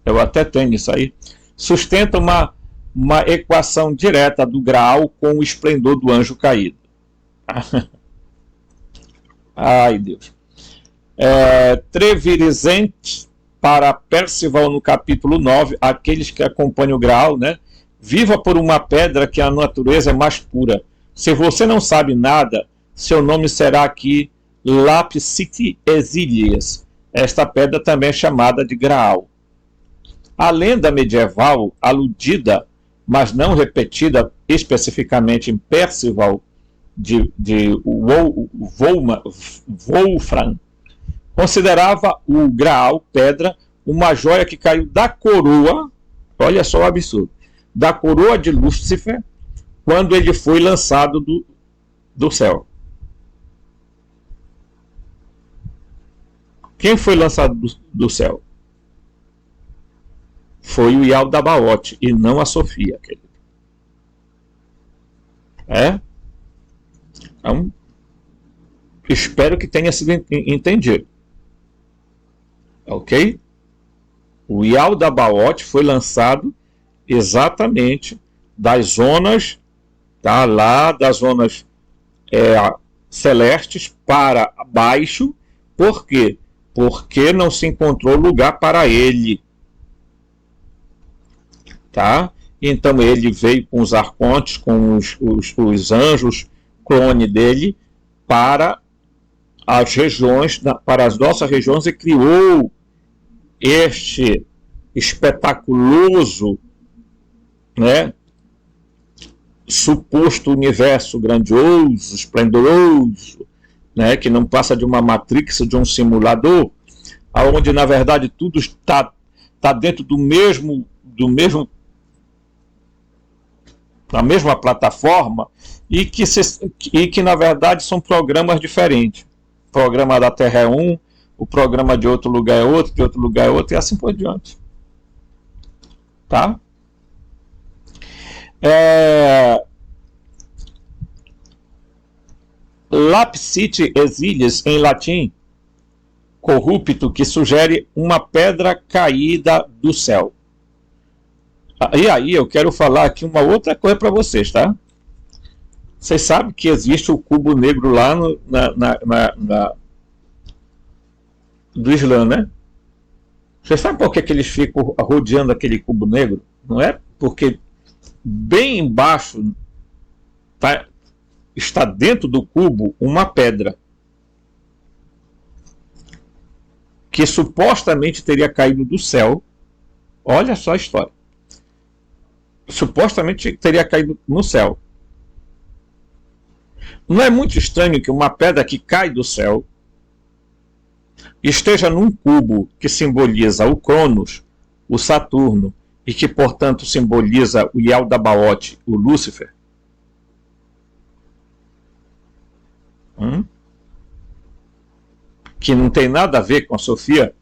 eu até tenho isso aí, sustenta uma equação direta do Graal com o esplendor do anjo caído. Ai, Deus. Trevirisent para Percival no capítulo 9, aqueles que acompanham o Graal, né? Viva por uma pedra que a natureza é mais pura. Se você não sabe nada, seu nome será aqui Lapsiti Exilias. Esta pedra também é chamada de Graal. A lenda medieval, aludida, mas não repetida especificamente em Percival de Wolfram, considerava o Graal, pedra, uma joia que caiu da coroa, olha só o absurdo, da coroa de Lúcifer, quando ele foi lançado do céu. Quem foi lançado do céu? Foi o Yaldabaoth e não a Sofia, querido. Então, espero que tenha sido entendido. Ok? O Yaldabaoth foi lançado exatamente das zonas, tá, lá das zonas celestes para baixo. Por quê? Porque não se encontrou lugar para ele. Tá? Então ele veio com os arcontes, com os anjos, clone dele, para as regiões, para as nossas regiões, e criou este espetaculoso, né, suposto universo grandioso, esplendoroso, né, que não passa de uma matrix, de um simulador, onde na verdade tudo está dentro na mesma plataforma, e que na verdade são programas diferentes. O programa da Terra é um, o programa de outro lugar é outro, de outro lugar é outro, e assim por diante. Tá? Lapsiti Exilias, em latim, corrupto, que sugere uma pedra caída do céu. E aí eu quero falar aqui uma outra coisa para vocês, tá? Vocês sabem que existe o cubo negro lá do Islã, né? Vocês sabem por que eles ficam rodeando aquele cubo negro? Não é porque bem embaixo está dentro do cubo uma pedra que supostamente teria caído do céu. Olha só a história. Supostamente teria caído no céu. Não é muito estranho que uma pedra que cai do céu esteja num cubo que simboliza o Cronos, o Saturno, e que, portanto, simboliza o Yaldabaoth, o Lúcifer? Que não tem nada a ver com a Sofia,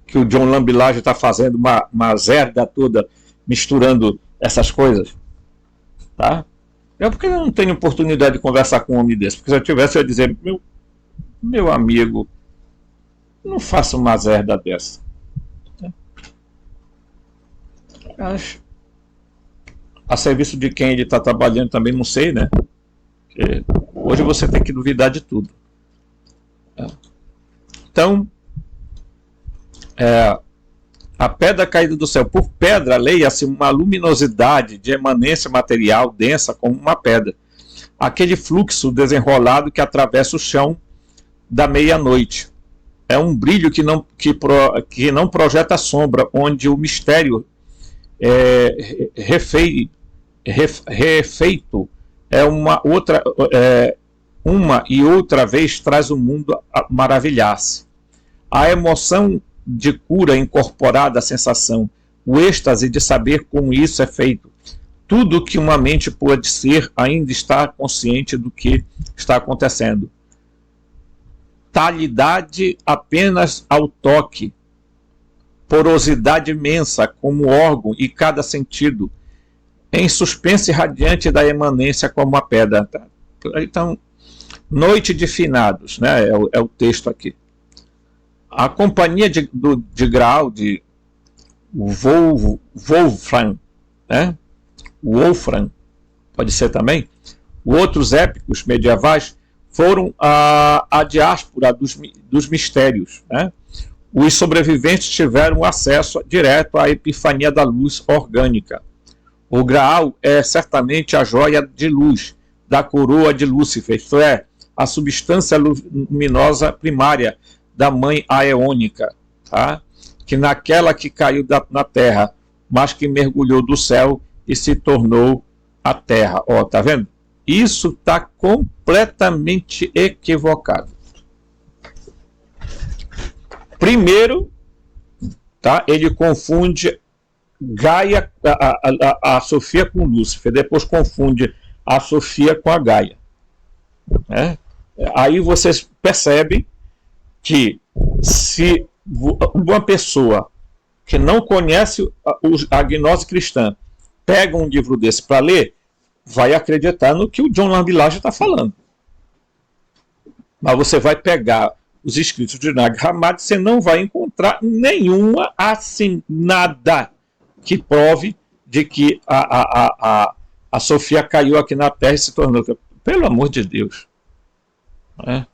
que o John Lambilage está fazendo uma zerda toda, misturando essas coisas, tá? Porque eu não tenho oportunidade de conversar com um homem desse, porque se eu tivesse, eu ia dizer, meu amigo, não faça uma zerda dessa. A serviço de quem ele está trabalhando também, não sei, né? Porque hoje você tem que duvidar de tudo. Então, a pedra caída do céu. Por pedra, leia-se uma luminosidade de emanência material densa como uma pedra. Aquele fluxo desenrolado que atravessa o chão da meia-noite. É um brilho que não projeta sombra, onde o mistério refeito uma e outra vez traz o mundo a maravilhar-se. A emoção de cura incorporada à sensação, o êxtase de saber como isso é feito. Tudo que uma mente pode ser ainda está consciente do que está acontecendo. Talidade apenas ao toque, porosidade imensa como órgão e cada sentido, em suspense radiante da emanência como a pedra. Então, noite de finados, né? É o texto aqui. A companhia de Graal, de Wolfram, né? Wolfram, pode ser também. Outros épicos medievais foram a diáspora dos mistérios, né? Os sobreviventes tiveram acesso direto à epifania da luz orgânica. O Graal é certamente a joia de luz da coroa de Lúcifer, isto é, a substância luminosa primária da mãe aeônica, tá? Que naquela que caiu na terra, mas que mergulhou do céu e se tornou a terra. Ó, tá vendo? Isso está completamente equivocado. Primeiro, tá? Ele confunde Gaia, a Sofia com Lúcifer, depois confunde a Sofia com a Gaia. Né? Aí vocês percebem que se uma pessoa que não conhece a gnose cristã pega um livro desse para ler, vai acreditar no que o John Lambilage está falando. Mas você vai pegar os escritos de Nag Hammadi, você não vai encontrar nenhuma, assim, nada que prove de que a Sofia caiu aqui na Terra e se tornou... Pelo amor de Deus. Né?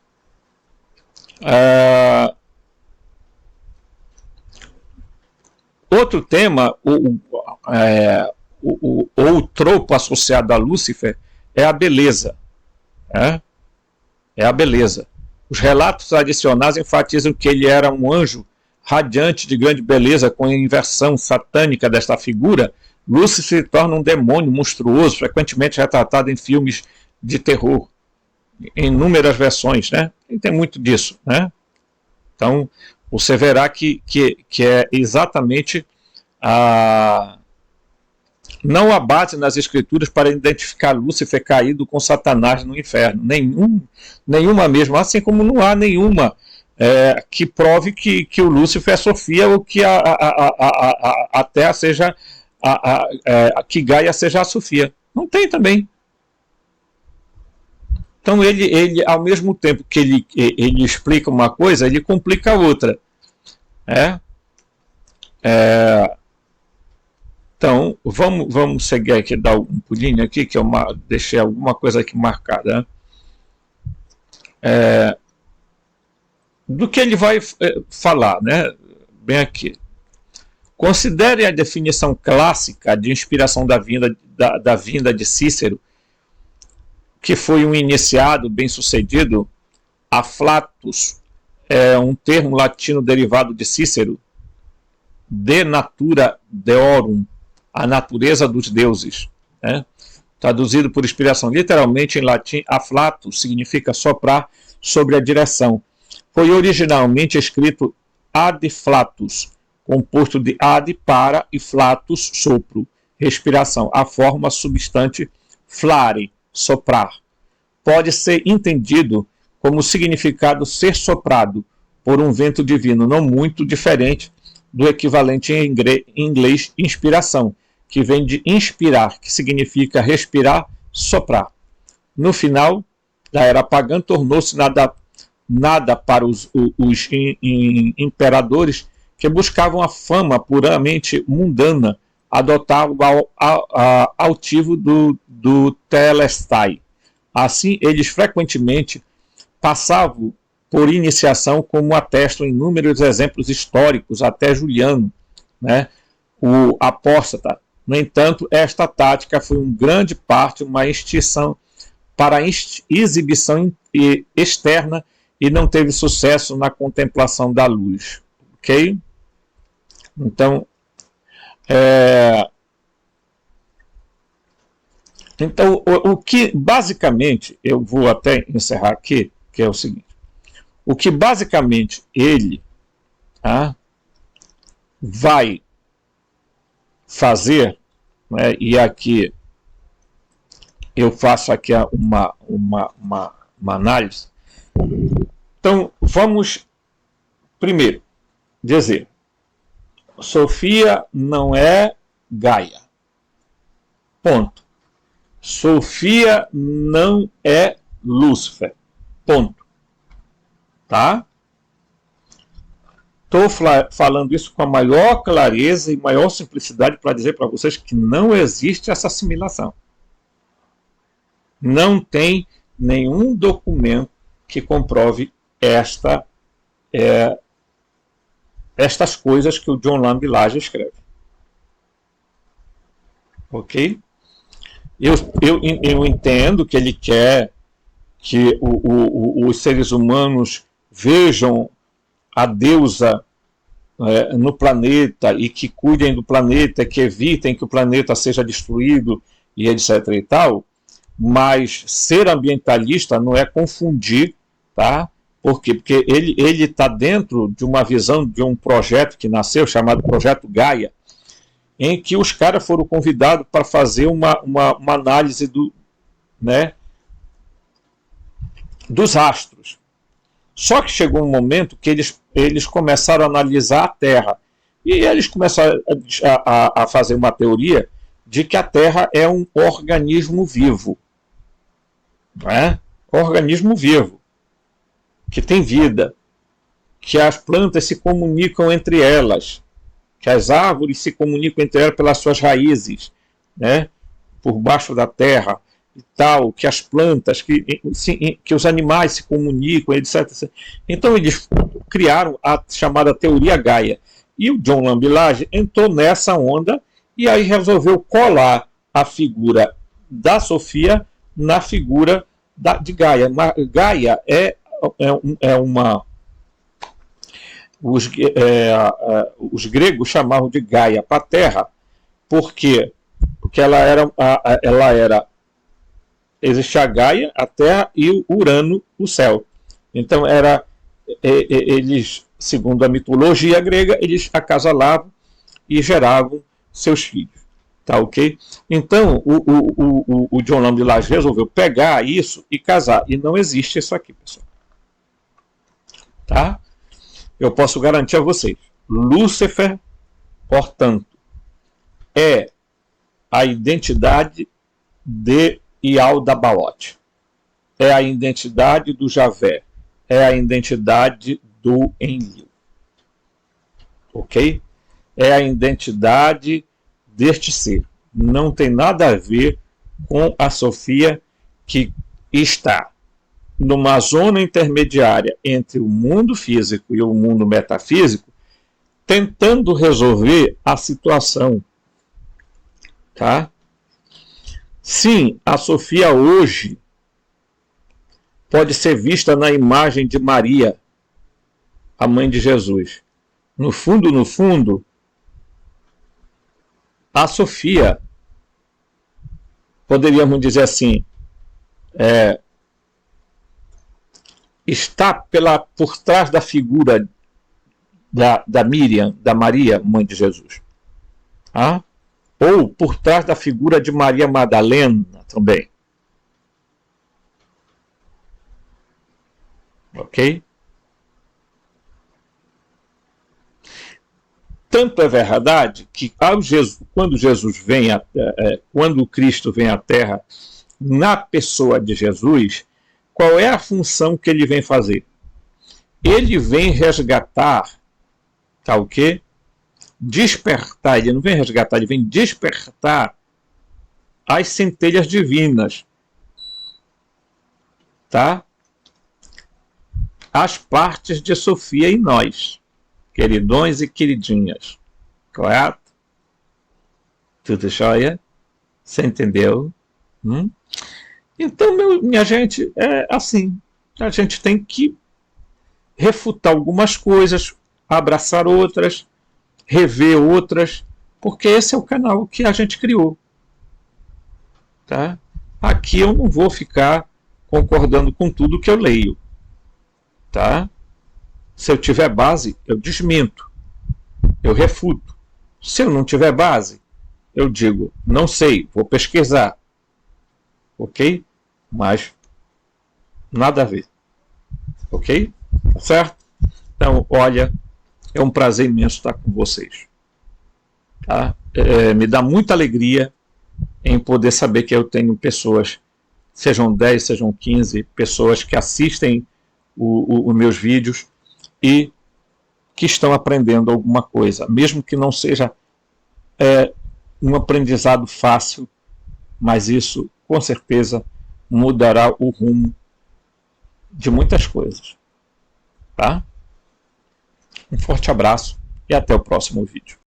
Outro tema, o tropo associado a Lúcifer é a beleza. Né? É a beleza. Os relatos adicionais enfatizam que ele era um anjo radiante de grande beleza, com a inversão satânica desta figura. Lúcifer se torna um demônio monstruoso, frequentemente retratado em filmes de terror, em inúmeras versões, né? E tem muito disso, né? Então, você verá que é exatamente não há base nas escrituras para identificar Lúcifer caído com Satanás no inferno. Nenhuma mesmo, assim como não há nenhuma que prove que o Lúcifer é Sofia ou que a Terra seja que Gaia seja a Sofia. Não tem também. Então ele ao mesmo tempo que ele explica uma coisa, ele complica a outra. Então, vamos seguir aqui, dar um pulinho aqui, que eu deixei alguma coisa aqui marcada. Do que ele vai falar, né? Bem aqui. Considere a definição clássica de inspiração da vinda de Cícero, que foi um iniciado bem-sucedido. Afflatus é um termo latino derivado de Cícero, de natura deorum, a natureza dos deuses. Né? Traduzido por inspiração literalmente em latim, afflatus significa soprar sobre a direção. Foi originalmente escrito ad flatus, composto de ad para e flatus sopro, respiração, a forma substante flare, soprar. Pode ser entendido como significado ser soprado por um vento divino, não muito diferente do equivalente em inglês inspiração, que vem de inspirar, que significa respirar, soprar. No final da era pagã, tornou-se nada para os imperadores que buscavam a fama puramente mundana, adotar o altivo do telestai. Assim, eles frequentemente passavam por iniciação, como atestam inúmeros exemplos históricos, até Juliano, né, o apóstata. No entanto, esta tática foi em grande parte uma extinção para exibição externa e não teve sucesso na contemplação da luz. Ok? Então, o que basicamente, eu vou até encerrar aqui, que é o seguinte: o que basicamente ele vai fazer, né, e aqui eu faço aqui uma análise. Então, vamos primeiro dizer: Sofia não é Gaia. Ponto. Sofia não é Lúcifer. Ponto. Tá? Estou falando isso com a maior clareza e maior simplicidade para dizer para vocês que não existe essa assimilação. Não tem nenhum documento que comprove estas coisas que o John Lambilage escreve. ok? Eu entendo que ele quer que os seres humanos vejam a deusa no planeta e que cuidem do planeta, que evitem que o planeta seja destruído e etc e tal, mas ser ambientalista não é confundir, tá? Por quê? Porque ele está dentro de uma visão de um projeto que nasceu, chamado Projeto Gaia, em que os caras foram convidados para fazer uma análise dos astros. Só que chegou um momento que eles começaram a analisar a Terra. E eles começaram a fazer uma teoria de que a Terra é um organismo vivo. Né? Organismo vivo. Que tem vida. Que as plantas se comunicam entre elas. Que as árvores se comunicam entre elas pelas suas raízes. Né? Por baixo da terra. E tal, que as plantas, que os animais se comunicam, etc. Então eles criaram a chamada teoria Gaia. E o John Lambilage entrou nessa onda e aí resolveu colar a figura da Sofia na figura de Gaia. Gaia é uma... Os gregos chamavam de Gaia para a Terra, porque ela era existia a Gaia, a Terra, e o Urano, o céu. Então, eles, segundo a mitologia grega, eles acasalavam e geravam seus filhos. Tá ok? Então, o John Lambilage resolveu pegar isso e casar. E não existe isso aqui, pessoal. Tá? Eu posso garantir a vocês. Lúcifer, portanto, é a identidade de Yaldabaoth. É a identidade do Javé. É a identidade do Enlil. Ok? É a identidade deste ser. Não tem nada a ver com a Sofia, que está numa zona intermediária entre o mundo físico e o mundo metafísico, tentando resolver a situação. Tá? Sim, a Sofia hoje pode ser vista na imagem de Maria, a mãe de Jesus. No fundo, a Sofia, poderíamos dizer assim, está por trás da figura da Miriam, da Maria, mãe de Jesus. Ah? Ou por trás da figura de Maria Madalena também. Ok? Tanto é verdade que quando quando Cristo vem à Terra, na pessoa de Jesus, qual é a função que ele vem fazer? Ele vem resgatar, tá o quê? Despertar, ele não vem resgatar, ele vem despertar as centelhas divinas, tá? As partes de Sofia em nós, queridões e queridinhas, correto? Tudo jóia? Você entendeu? Então, minha gente, é assim, a gente tem que refutar algumas coisas, abraçar outras, rever outras, porque esse é o canal que a gente criou. Tá? Aqui eu não vou ficar concordando com tudo que eu leio. Tá? Se eu tiver base, eu desminto, eu refuto. Se eu não tiver base, eu digo, não sei, vou pesquisar. Ok? Mas nada a ver. Ok? Tá certo? Então, olha, é um prazer imenso estar com vocês. Tá? Me dá muita alegria em poder saber que eu tenho pessoas, sejam 10, sejam 15, pessoas que assistem os meus vídeos e que estão aprendendo alguma coisa, mesmo que não seja um aprendizado fácil, mas isso, com certeza, mudará o rumo de muitas coisas. Tá? Um forte abraço e até o próximo vídeo.